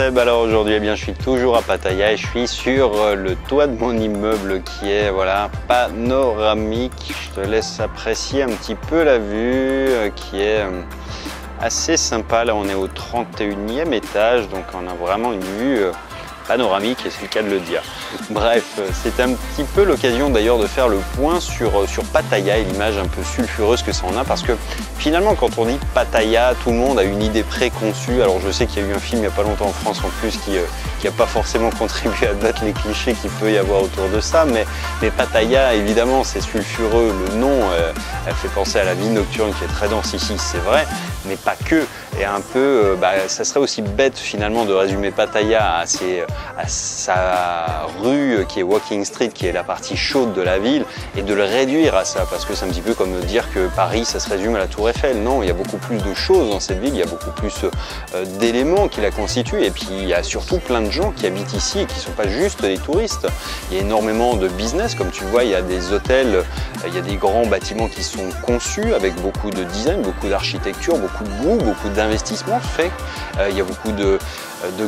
Seb, alors aujourd'hui je suis toujours à Pattaya et je suis sur le toit de mon immeuble qui est voilà, panoramique. Je te laisse apprécier un petit peu la vue qui est assez sympa. Là on est au 31e étage, donc on a vraiment une vue panoramique et c'est le cas de le dire. Bref, c'est un petit peu l'occasion d'ailleurs de faire le point sur Pattaya et l'image un peu sulfureuse que ça en a, parce que finalement quand on dit Pattaya, tout le monde a une idée préconçue. Alors je sais qu'il y a eu un film il n'y a pas longtemps en France en plus qui n'a pas forcément contribué à battre les clichés qu'il peut y avoir autour de ça, mais Pattaya évidemment c'est sulfureux, le nom elle fait penser à la vie nocturne qui est très dense ici, c'est vrai, mais pas que. Et un peu, ça serait aussi bête finalement de résumer Pattaya à sa rue qui est Walking Street, qui est la partie chaude de la ville, et de le réduire à ça, parce que c'est un petit peu comme dire que Paris ça se résume à la Tour Eiffel. Non, il y a beaucoup plus de choses dans cette ville, il y a beaucoup plus d'éléments qui la constituent, et puis il y a surtout plein de gens qui habitent ici et qui ne sont pas juste des touristes. Il y a énormément de business, comme tu le vois, il y a des hôtels, il y a des grands bâtiments qui sont conçus avec beaucoup de design, beaucoup d'architecture, beaucoup de goût, beaucoup d'investissement fait. Il y a beaucoup de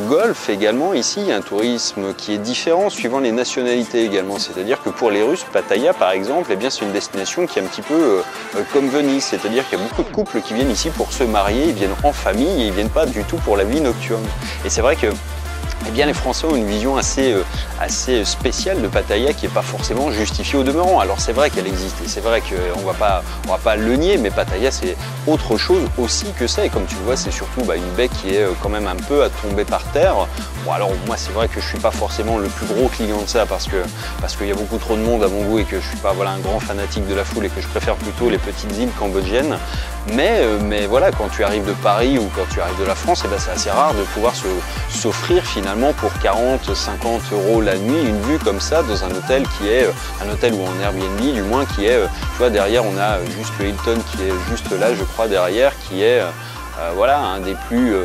golf également ici, il y a un tourisme qui est différent suivant les nationalités également, c'est-à-dire que pour les Russes, Pattaya par exemple, eh bien c'est une destination qui est un petit peu comme Venise, c'est-à-dire qu'il y a beaucoup de couples qui viennent ici pour se marier, ils viennent en famille et ils viennent pas du tout pour la vie nocturne. Et c'est vrai que eh bien, les Français ont une vision assez spéciale de Pattaya qui n'est pas forcément justifiée au demeurant. Alors c'est vrai qu'elle existe et c'est vrai qu'on ne va pas le nier, mais Pattaya c'est autre chose aussi que ça. Et comme tu le vois, c'est surtout une baie qui est quand même un peu à tomber par terre. Bon, alors moi c'est vrai que je ne suis pas forcément le plus gros client de ça parce qu'il y a beaucoup trop de monde à mon goût et que je ne suis pas un grand fanatique de la foule et que je préfère plutôt les petites îles cambodgiennes. Mais voilà, quand tu arrives de Paris ou quand tu arrives de la France, eh ben, c'est assez rare de pouvoir s'offrir finalement pour 40-50 € la nuit une vue comme ça dans un hôtel qui est un hôtel ou en Airbnb du moins qui est, tu vois, derrière on a juste le Hilton qui est juste là je crois derrière, qui est voilà, un des plus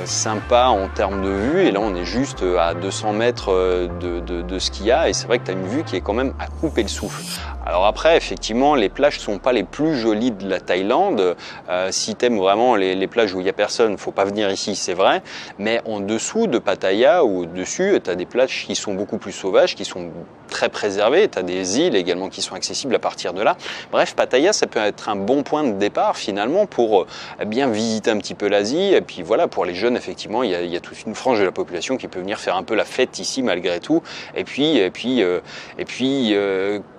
sympa en termes de vue, et là on est juste à 200 mètres de ce qu'il y a, et c'est vrai que tu as une vue qui est quand même à couper le souffle. Alors après, effectivement, les plages ne sont pas les plus jolies de la Thaïlande. Si tu aimes vraiment les plages où il n'y a personne, il ne faut pas venir ici, c'est vrai. Mais en dessous de Pattaya ou au-dessus, tu as des plages qui sont beaucoup plus sauvages, qui sont très préservées. Tu as des îles également qui sont accessibles à partir de là. Bref, Pattaya, ça peut être un bon point de départ finalement pour bien visiter un petit peu l'Asie. Et puis voilà, pour les jeunes, effectivement, il y a toute une frange de la population qui peut venir faire un peu la fête ici malgré tout. Et puis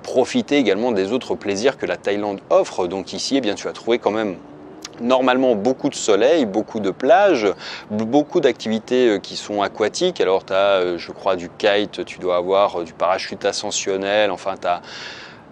profiter également des autres plaisirs que la Thaïlande offre. Donc ici, eh bien, tu vas trouver quand même normalement beaucoup de soleil, beaucoup de plages, beaucoup d'activités qui sont aquatiques. Alors tu as, je crois, du kite, tu dois avoir du parachute ascensionnel, enfin tu as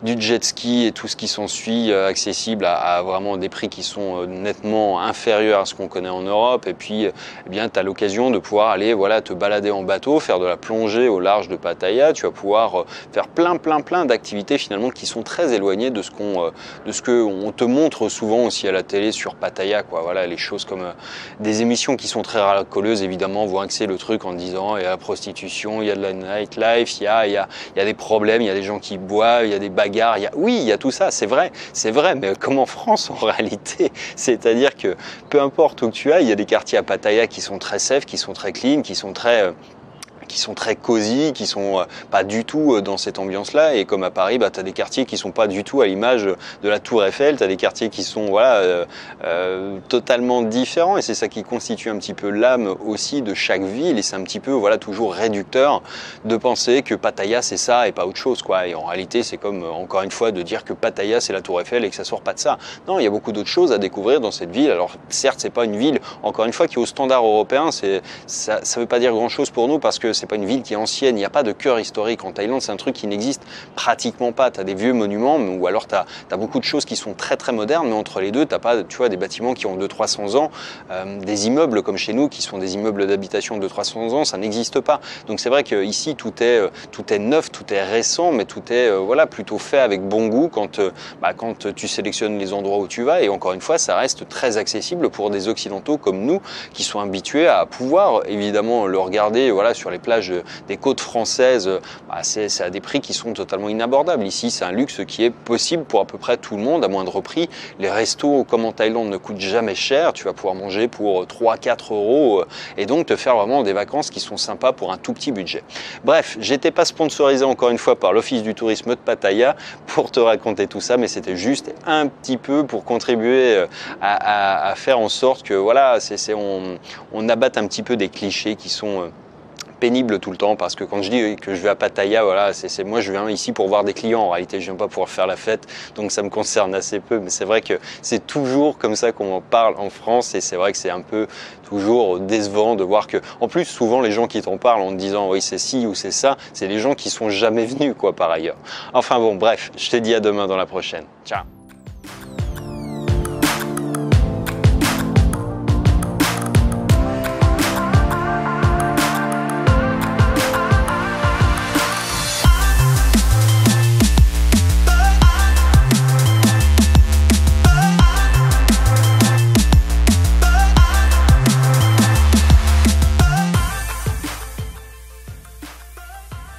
du jet ski et tout ce qui s'ensuit, accessible à vraiment des prix qui sont nettement inférieurs à ce qu'on connaît en Europe. Et puis eh bien tu as l'occasion de pouvoir aller te balader en bateau, faire de la plongée au large de Pattaya. Tu vas pouvoir faire plein d'activités finalement qui sont très éloignées de ce qu'on te montre souvent aussi à la télé sur Pattaya, quoi. Voilà, les choses comme des émissions qui sont très racoleuses évidemment vont axer le truc en disant il y a la prostitution, il y a de la nightlife, il y a des problèmes, il y a des gens qui boivent, il y a des bagarres. Oui, il y a tout ça, c'est vrai, mais comme en France en réalité, c'est-à-dire que peu importe où tu ailles, il y a des quartiers à Pattaya qui sont très safe, qui sont très clean, qui sont très cosy, qui sont pas du tout dans cette ambiance-là. Et comme à Paris, tu as des quartiers qui sont pas du tout à l'image de la Tour Eiffel, tu as des quartiers qui sont totalement différents, et c'est ça qui constitue un petit peu l'âme aussi de chaque ville, et c'est un petit peu toujours réducteur de penser que Pattaya c'est ça et pas autre chose, quoi. Et en réalité, c'est comme encore une fois de dire que Pattaya c'est la Tour Eiffel et que ça sort pas de ça. Non, il y a beaucoup d'autres choses à découvrir dans cette ville. Alors certes, c'est pas une ville, encore une fois, qui est au standard européen, ça veut pas dire grand-chose pour nous parce que c'est pas une ville qui est ancienne, il n'y a pas de cœur historique en Thaïlande, c'est un truc qui n'existe pratiquement pas. Tu as des vieux monuments ou alors tu as beaucoup de choses qui sont très modernes, mais entre les deux, tu n'as pas, tu vois, des bâtiments qui ont 200-300 ans, des immeubles comme chez nous qui sont des immeubles d'habitation de 200-300 ans, ça n'existe pas. Donc c'est vrai qu'ici tout est neuf, tout est récent, mais tout est plutôt fait avec bon goût quand tu sélectionnes les endroits où tu vas. Et encore une fois, ça reste très accessible pour des occidentaux comme nous qui sont habitués à pouvoir évidemment le regarder sur les plages plages des côtes françaises, c'est à des prix qui sont totalement inabordables. Ici, c'est un luxe qui est possible pour à peu près tout le monde à moindre prix. Les restos, comme en Thaïlande, ne coûtent jamais cher. Tu vas pouvoir manger pour 3-4 euros et donc te faire vraiment des vacances qui sont sympas pour un tout petit budget. Bref, j'étais pas sponsorisé encore une fois par l'Office du tourisme de Pattaya pour te raconter tout ça, mais c'était juste un petit peu pour contribuer à faire en sorte que voilà, on abatte un petit peu des clichés qui sont pénible tout le temps, parce que quand je dis que je vais à Pattaya, voilà, moi je viens ici pour voir des clients, en réalité je viens pas pour faire la fête, donc ça me concerne assez peu, mais c'est vrai que c'est toujours comme ça qu'on en parle en France, et c'est vrai que c'est un peu toujours décevant de voir que, en plus souvent les gens qui t'en parlent en te disant oui c'est ci ou c'est ça, c'est les gens qui sont jamais venus quoi par ailleurs. Enfin bon bref, je te dis à demain dans la prochaine, ciao.